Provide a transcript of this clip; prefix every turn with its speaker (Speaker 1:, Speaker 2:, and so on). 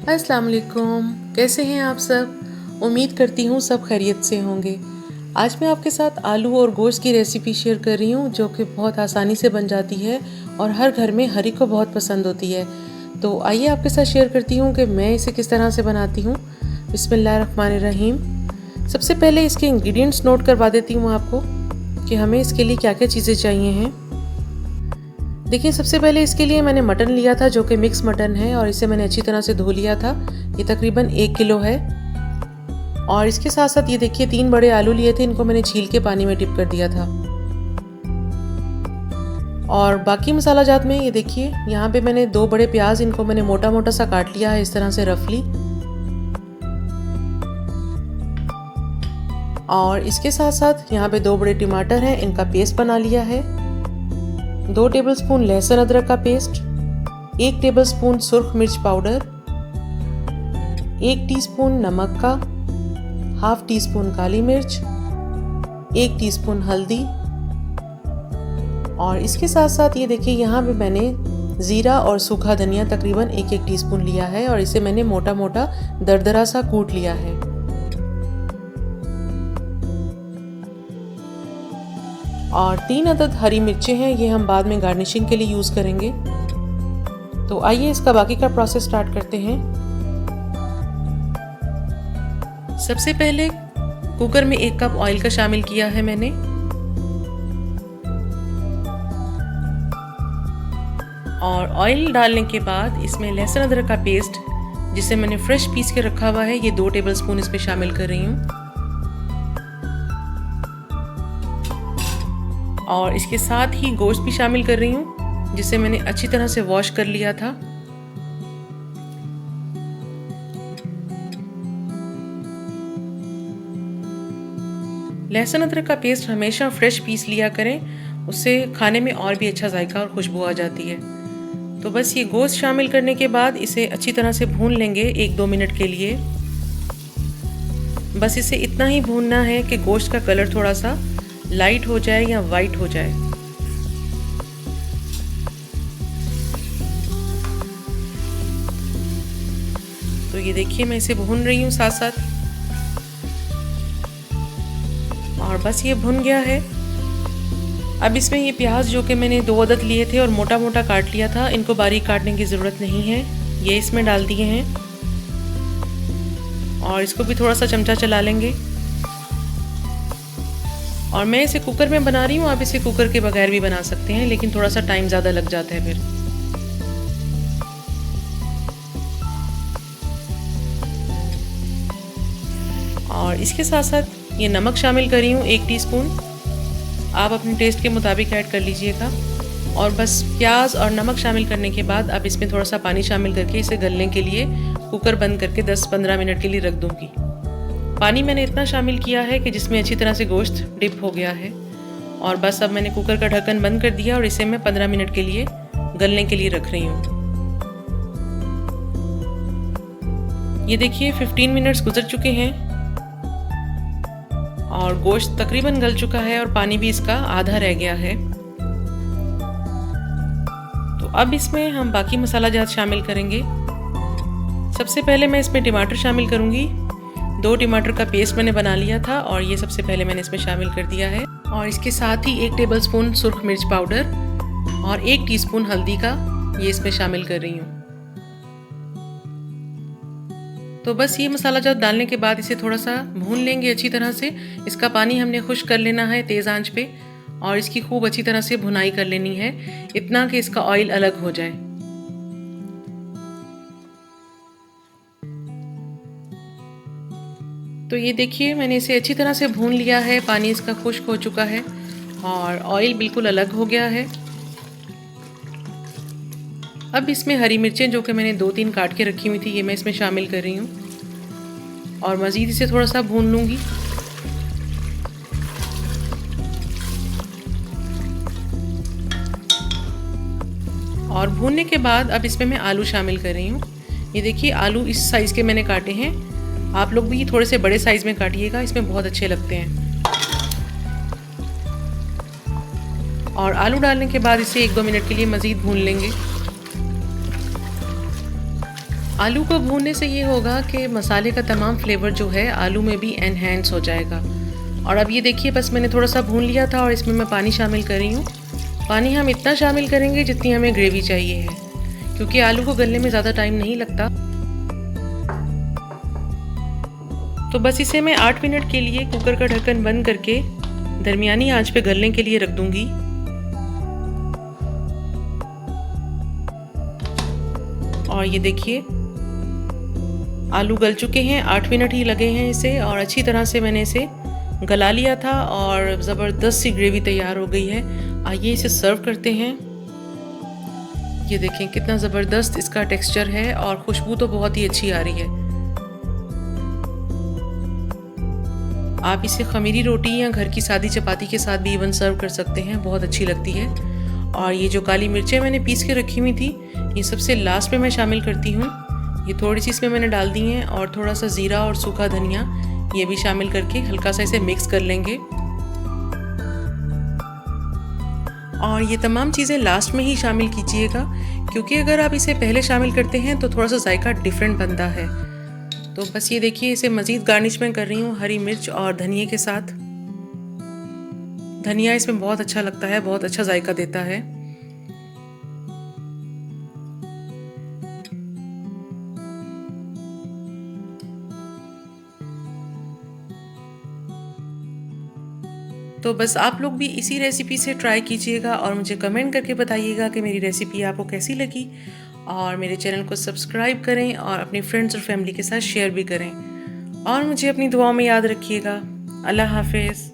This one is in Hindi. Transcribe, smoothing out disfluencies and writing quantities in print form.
Speaker 1: अस्सलाम वालेकुम। कैसे हैं आप सब? उम्मीद करती हूँ सब खैरियत से होंगे। आज मैं आपके साथ आलू और गोश्त की रेसिपी शेयर कर रही हूँ जो कि बहुत आसानी से बन जाती है और हर घर में हर एक को बहुत पसंद होती है। तो आइए आपके साथ शेयर करती हूँ कि मैं इसे किस तरह से बनाती हूँ। बिस्मिल्लाहिर्रहमानिर्रहीम। सबसे पहले इसके इंग्रेडिएंट्स नोट करवा देती हूँ आपको कि हमें इसके लिए क्या क्या चीज़ें चाहिए हैं। देखिए, सबसे पहले इसके लिए मैंने मटन लिया था जो कि मिक्स मटन है और इसे मैंने अच्छी तरह से धो लिया था। ये तकरीबन 1 किलो है। और इसके साथ साथ ये देखिए 3 बड़े आलू लिए थे, इनको मैंने छील के पानी में डिप कर दिया था। और बाकी मसाला जात में ये देखिए यहाँ पे मैंने 2 बड़े प्याज, इनको मैंने मोटा मोटा सा काट लिया है इस तरह से रफली। और इसके साथ साथ यहाँ पे 2 बड़े टमाटर हैं, इनका पेस्ट बना लिया है। 2 टेबलस्पून लहसुन अदरक का पेस्ट, 1 टेबलस्पून सुर्ख मिर्च पाउडर, 1 टीस्पून नमक का, हाफ टी स्पून काली मिर्च, 1 टीस्पून हल्दी। और इसके साथ साथ ये देखिए यहाँ पे मैंने ज़ीरा और सूखा धनिया तकरीबन 1-1 टीस्पून लिया है और इसे मैंने मोटा मोटा दरदरा सा कूट लिया है। और 3 अदद हरी मिर्चें हैं, ये हम बाद में गार्निशिंग के लिए यूज़ करेंगे। तो आइए इसका बाकी का प्रोसेस स्टार्ट करते हैं। सबसे पहले कुकर में 1 कप ऑयल का शामिल किया है मैंने। और ऑयल डालने के बाद इसमें लहसुन अदरक का पेस्ट, जिसे मैंने फ्रेश पीस के रखा हुआ है, ये 2 टेबलस्पून इसमें शामिल कर रही हूँ। और इसके साथ ही गोश्त भी शामिल कर रही हूँ, जिसे मैंने अच्छी तरह से वॉश कर लिया था। लहसुन अदरक का पेस्ट हमेशा फ्रेश पीस लिया करें, उससे खाने में और भी अच्छा जायका और खुशबू आ जाती है। तो बस ये गोश्त शामिल करने के बाद इसे अच्छी तरह से भून लेंगे 1-2 मिनट के लिए। बस इसे इतना ही भूनना है कि गोश्त का कलर थोड़ा सा लाइट हो जाए या वाइट हो जाए। तो ये देखिए मैं इसे भून रही हूँ साथ साथ। और बस ये भुन गया है। अब इसमें ये प्याज जो कि मैंने 2 अदद लिए थे और मोटा मोटा काट लिया था, इनको बारीक काटने की ज़रूरत नहीं है, ये इसमें डाल दिए हैं। और इसको भी थोड़ा सा चमचा चला लेंगे। और मैं इसे कुकर में बना रही हूँ, आप इसे कुकर के बगैर भी बना सकते हैं, लेकिन थोड़ा सा टाइम ज़्यादा लग जाता है फिर। और इसके साथ साथ ये नमक शामिल कर रही हूँ 1 टीस्पून, आप अपने टेस्ट के मुताबिक ऐड कर लीजिएगा। और बस प्याज और नमक शामिल करने के बाद अब इसमें थोड़ा सा पानी शामिल करके इसे गलने के लिए कुकर बंद करके 10-15 मिनट के लिए रख दूँगी। पानी मैंने इतना शामिल किया है कि जिसमें अच्छी तरह से गोश्त डिप हो गया है। और बस अब मैंने कुकर का ढक्कन बंद कर दिया और इसे मैं 15 मिनट के लिए गलने के लिए रख रही हूँ। ये देखिए 15 मिनट्स गुजर चुके हैं और गोश्त तकरीबन गल चुका है और पानी भी इसका आधा रह गया है। तो अब इसमें हम बाकी मसाला जात शामिल करेंगे। सबसे पहले मैं इसमें टमाटर शामिल करूँगी। 2 टमाटर का पेस्ट मैंने बना लिया था और ये सबसे पहले मैंने इसमें शामिल कर दिया है। और इसके साथ ही 1 टेबलस्पून सुर्ख मिर्च पाउडर और 1 टीस्पून हल्दी का ये इसमें शामिल कर रही हूँ। तो बस ये मसाला जात डालने के बाद इसे थोड़ा सा भून लेंगे अच्छी तरह से। इसका पानी हमने खुश्क कर लेना है तेज़ आंच पे और इसकी खूब अच्छी तरह से भुनाई कर लेनी है, इतना कि इसका ऑयल अलग हो जाए। तो ये देखिए मैंने इसे अच्छी तरह से भून लिया है, पानी इसका खुश्क हो चुका है और ऑयल बिल्कुल अलग हो गया है। अब इसमें हरी मिर्चें जो कि मैंने 2-3 काट के रखी हुई थी, ये मैं इसमें शामिल कर रही हूँ और मज़ीद इसे थोड़ा सा भून लूँगी। और भूनने के बाद अब इसमें मैं आलू शामिल कर रही हूँ। ये देखिए आलू इस साइज़ के मैंने काटे हैं, आप लोग भी थोड़े से बड़े साइज़ में काटिएगा, इसमें बहुत अच्छे लगते हैं। और आलू डालने के बाद इसे 1-2 मिनट के लिए मज़ीद भून लेंगे। आलू को भूनने से ये होगा कि मसाले का तमाम फ्लेवर जो है आलू में भी एनहेंस हो जाएगा। और अब ये देखिए, बस मैंने थोड़ा सा भून लिया था और इसमें मैं पानी शामिल कर रही हूँ। पानी हम इतना शामिल करेंगे जितनी हमें ग्रेवी चाहिए है, क्योंकि आलू को गलने में ज़्यादा टाइम नहीं लगता। तो बस इसे मैं 8 मिनट के लिए कुकर का ढक्कन बंद करके दरमियानी आंच पे गलने के लिए रख दूंगी। और ये देखिए, आलू गल चुके हैं, 8 मिनट ही लगे हैं इसे, और अच्छी तरह से मैंने इसे गला लिया था और ज़बरदस्त सी ग्रेवी तैयार हो गई है। आइए इसे सर्व करते हैं। ये देखें कितना ज़बरदस्त इसका टेक्सचर है और खुशबू तो बहुत ही अच्छी आ रही है। आप इसे खमीरी रोटी या घर की सादी चपाती के साथ भी इवन सर्व कर सकते हैं, बहुत अच्छी लगती है। और ये जो काली मिर्चें मैंने पीस के रखी हुई थी, ये सबसे लास्ट में मैं शामिल करती हूँ। ये थोड़ी सी इसमें मैंने डाल दी हैं, और थोड़ा सा ज़ीरा और सूखा धनिया ये भी शामिल करके हल्का सा इसे मिक्स कर लेंगे। और ये तमाम चीज़ें लास्ट में ही शामिल कीजिएगा, क्योंकि अगर आप इसे पहले शामिल करते हैं तो थोड़ा सा जायका डिफरेंट बनता है। तो बस ये देखिए, इसे मज़ीद गार्निश मैं कर रही हूँ हरी मिर्च और धनिए के साथ। धनिया इसमें बहुत अच्छा लगता है, बहुत अच्छा जायका देता है। तो बस आप लोग भी इसी रेसिपी से ट्राई कीजिएगा और मुझे कमेंट करके बताइएगा कि मेरी रेसिपी आपको कैसी लगी। और मेरे चैनल को सब्सक्राइब करें और अपने फ्रेंड्स और फैमिली के साथ शेयर भी करें। और मुझे अपनी दुआओं में याद रखिएगा। अल्लाह हाफिज़।